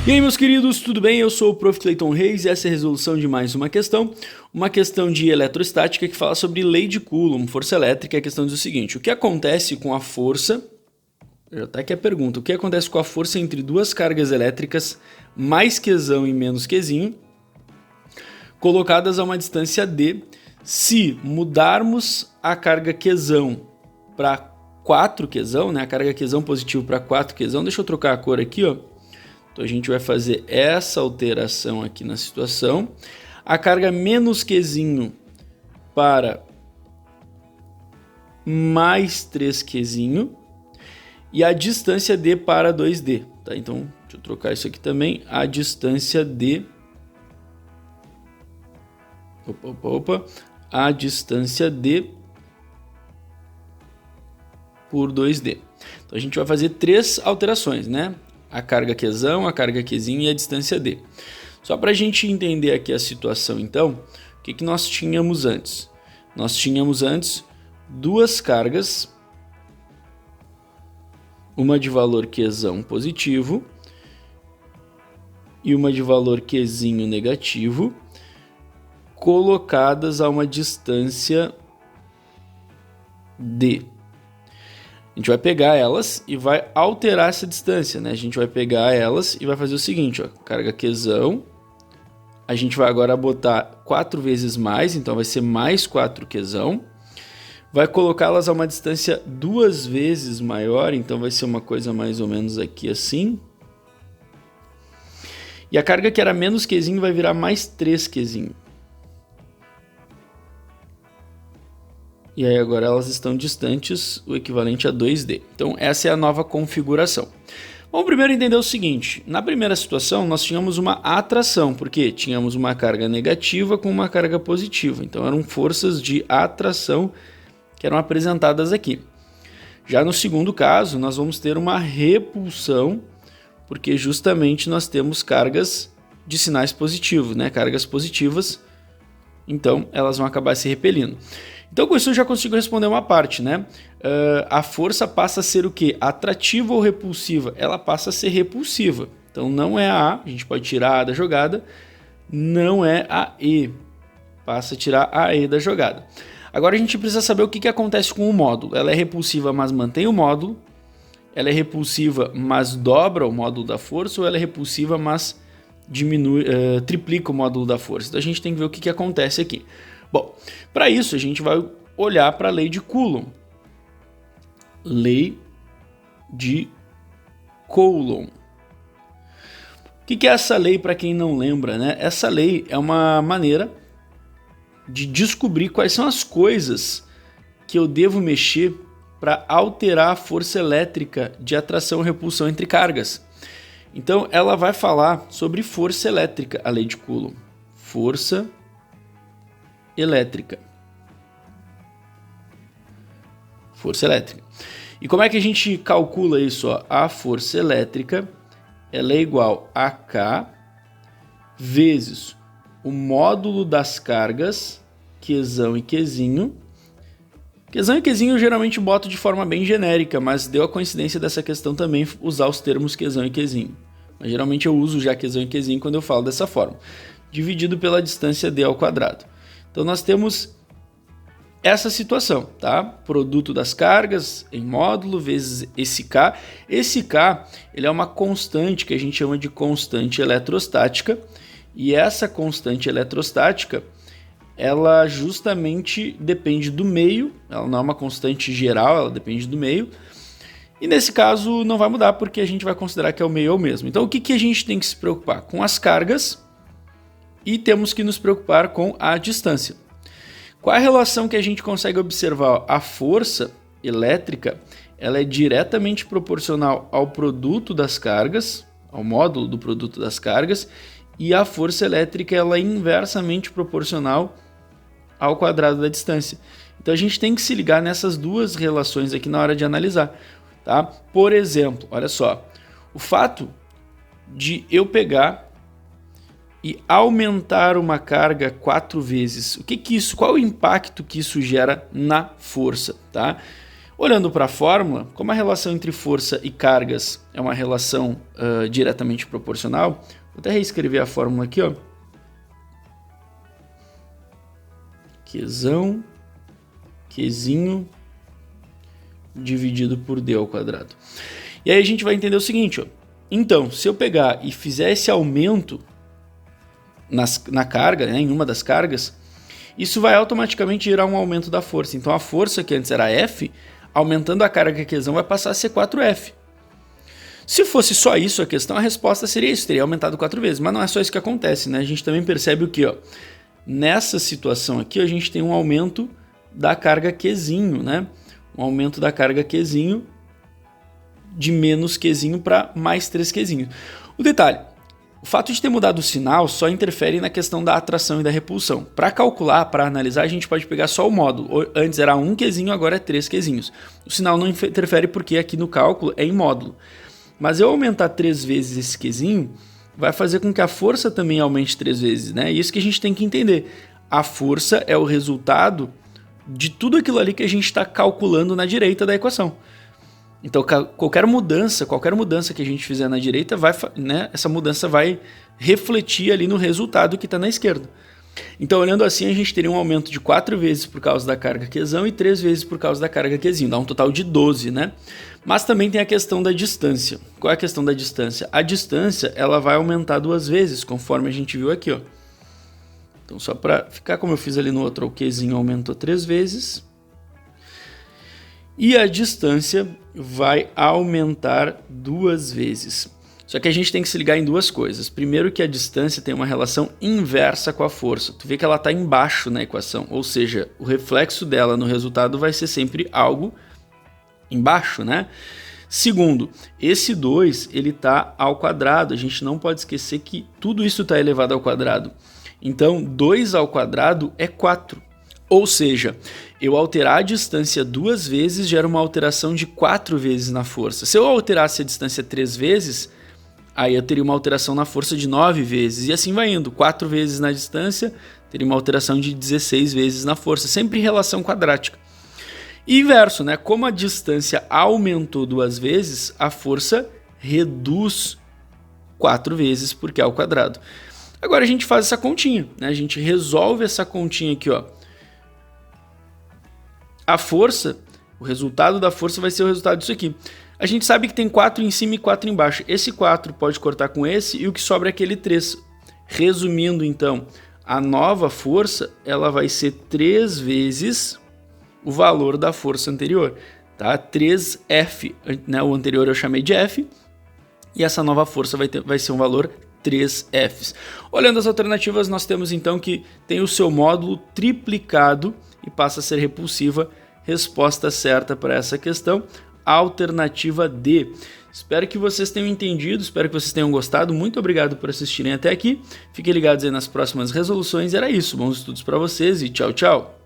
E aí, meus queridos, tudo bem? Eu sou o Prof. Clayton Reis e essa é a resolução de mais uma questão de eletrostática que fala sobre lei de Coulomb, força elétrica. A questão diz o seguinte: o que acontece com a força, até aqui a pergunta, o que acontece com a força entre duas cargas elétricas mais Qzão e menos Qzinho, colocadas a uma distância d, se mudarmos a carga Qzão para 4 Qzão, né? A carga Qzão positivo para 4 Qzão, deixa eu trocar a cor aqui, ó. Então a gente vai fazer essa alteração aqui na situação. A carga menos Qzinho para mais 3 Qzinho. E a distância D para 2D. Tá? Então, deixa eu trocar isso aqui também. A distância D... A distância D por 2D. Então a gente vai fazer 3 alterações, né? A carga Qzão, a carga Qzinho e a distância D. Só para a gente entender aqui a situação, então, o que nós tínhamos antes? Nós tínhamos antes duas cargas, uma de valor Qzão positivo e uma de valor Qzinho negativo, colocadas a uma distância D. A gente vai pegar elas e vai alterar essa distância, né? A gente vai pegar elas e vai fazer o seguinte, ó, carga Qzão, a gente vai agora botar 4 vezes mais, então vai ser mais 4 Qzão, vai colocá-las a uma distância 2 vezes maior, então vai ser uma coisa mais ou menos aqui assim. E a carga que era menos Qzinho vai virar mais 3 Qzinho. E aí agora elas estão distantes, o equivalente a 2D. Então essa é a nova configuração. Vamos primeiro entender o seguinte: na primeira situação nós tínhamos uma atração, porque tínhamos uma carga negativa com uma carga positiva. Então eram forças de atração que eram apresentadas aqui. Já no segundo caso nós vamos ter uma repulsão, porque justamente nós temos cargas de sinais positivos, né? Cargas positivas, então elas vão acabar se repelindo. Então com isso eu já consigo responder uma parte, né? A força passa a ser o quê? Atrativa ou repulsiva? Ela passa a ser repulsiva. Então não é a gente pode tirar a da jogada, não é a E. Passa a tirar a E da jogada. Agora a gente precisa saber o que acontece com o módulo. Ela é repulsiva, mas mantém o módulo. Ela é repulsiva, mas dobra o módulo da força, ou ela é repulsiva, mas triplica o módulo da força. Então a gente tem que ver o que acontece aqui. Bom, para isso a gente vai olhar para a lei de Coulomb. Lei de Coulomb. O que é essa lei, para quem não lembra, né? Essa lei é uma maneira de descobrir quais são as coisas que eu devo mexer para alterar a força elétrica de atração e repulsão entre cargas. Então ela vai falar sobre força elétrica, a lei de Coulomb. Força elétrica. Força elétrica. E como é que a gente calcula isso? Ó? A força elétrica ela é igual a K vezes o módulo das cargas Qzão e Qzinho. Qzão e Qzinho eu geralmente boto de forma bem genérica, mas deu a coincidência dessa questão também usar os termos Qzão e Qzinho. Mas geralmente eu uso já Qzão e Qzinho quando eu falo dessa forma. Dividido pela distância d ao quadrado. Então nós temos essa situação, tá? Produto das cargas em módulo vezes esse K. Esse K ele é uma constante que a gente chama de constante eletrostática. E essa constante eletrostática, ela justamente depende do meio. Ela não é uma constante geral, ela depende do meio. E nesse caso não vai mudar porque a gente vai considerar que é o meio é o mesmo. Então o que a gente tem que se preocupar? Com as cargas. E temos que nos preocupar com a distância. Qual é a relação que a gente consegue observar? A força elétrica ela é diretamente proporcional ao produto das cargas, ao módulo do produto das cargas, e a força elétrica ela é inversamente proporcional ao quadrado da distância. Então a gente tem que se ligar nessas duas relações aqui na hora de analisar. Tá? Por exemplo, olha só, o fato de eu pegar e aumentar uma carga 4 vezes. Qual é o impacto que isso gera na força, tá? Olhando para a fórmula, como a relação entre força e cargas é uma relação diretamente proporcional, vou até reescrever a fórmula aqui, ó. Qzinho dividido por d ao quadrado. E aí a gente vai entender o seguinte, ó. Então, se eu pegar e fizer esse aumento na carga, né, em uma das cargas, isso vai automaticamente gerar um aumento da força. Então a força que antes era F, aumentando a carga Qzão, vai passar a ser 4F. Se fosse só isso a questão, a resposta seria isso, teria aumentado 4 vezes. Mas não é só isso que acontece, né? A gente também percebe o que, ó, nessa situação aqui, a gente tem um aumento da carga Qzinho, né? Um aumento da carga Qzinho de menos Qzinho para mais 3Qzinho. O detalhe, o fato de ter mudado o sinal só interfere na questão da atração e da repulsão. Para calcular, para analisar, a gente pode pegar só o módulo. Antes era 1 Qzinho, agora é 3 Qzinhos. O sinal não interfere porque aqui no cálculo é em módulo. Mas eu aumentar 3 vezes esse Qzinho vai fazer com que a força também aumente 3 vezes, né? Isso que a gente tem que entender. A força é o resultado de tudo aquilo ali que a gente está calculando na direita da equação. Então, qualquer mudança que a gente fizer na direita, né, essa mudança vai refletir ali no resultado que está na esquerda. Então, olhando assim, a gente teria um aumento de 4 vezes por causa da carga Qzão e 3 vezes por causa da carga Qzinho. Dá um total de 12, né? Mas também tem a questão da distância. Qual é a questão da distância? A distância ela vai aumentar 2 vezes, conforme a gente viu aqui, ó. Então, só para ficar como eu fiz ali no outro, o Qzinho aumentou 3 vezes. E a distância vai aumentar 2 vezes. Só que a gente tem que se ligar em duas coisas. Primeiro que a distância tem uma relação inversa com a força. Tu vê que ela está embaixo na equação, ou seja, o reflexo dela no resultado vai ser sempre algo embaixo, né? Segundo, esse 2 ele está ao quadrado. A gente não pode esquecer que tudo isso está elevado ao quadrado. Então, 2 ao quadrado é 4. Ou seja, eu alterar a distância 2 vezes gera uma alteração de 4 vezes na força. Se eu alterasse a distância 3 vezes, aí eu teria uma alteração na força de 9 vezes. E assim vai indo. 4 vezes na distância, teria uma alteração de 16 vezes na força. Sempre em relação quadrática. E inverso, né? Como a distância aumentou 2 vezes, a força reduz 4 vezes porque é ao quadrado. Agora a gente faz essa continha, né? A gente resolve essa continha aqui, ó. A força, o resultado da força vai ser o resultado disso aqui. A gente sabe que tem 4 em cima e 4 embaixo. Esse 4 pode cortar com esse e o que sobra é aquele 3. Resumindo, então, a nova força ela vai ser 3 vezes o valor da força anterior. Tá? 3F, né? O anterior eu chamei de F. E essa nova força vai ser um valor 3Fs. Olhando as alternativas, nós temos então que tem o seu módulo triplicado e passa a ser repulsiva. Resposta certa para essa questão, alternativa D. Espero que vocês tenham entendido, espero que vocês tenham gostado. Muito obrigado por assistirem até aqui. Fiquem ligados aí nas próximas resoluções. Era isso, bons estudos para vocês e tchau, tchau!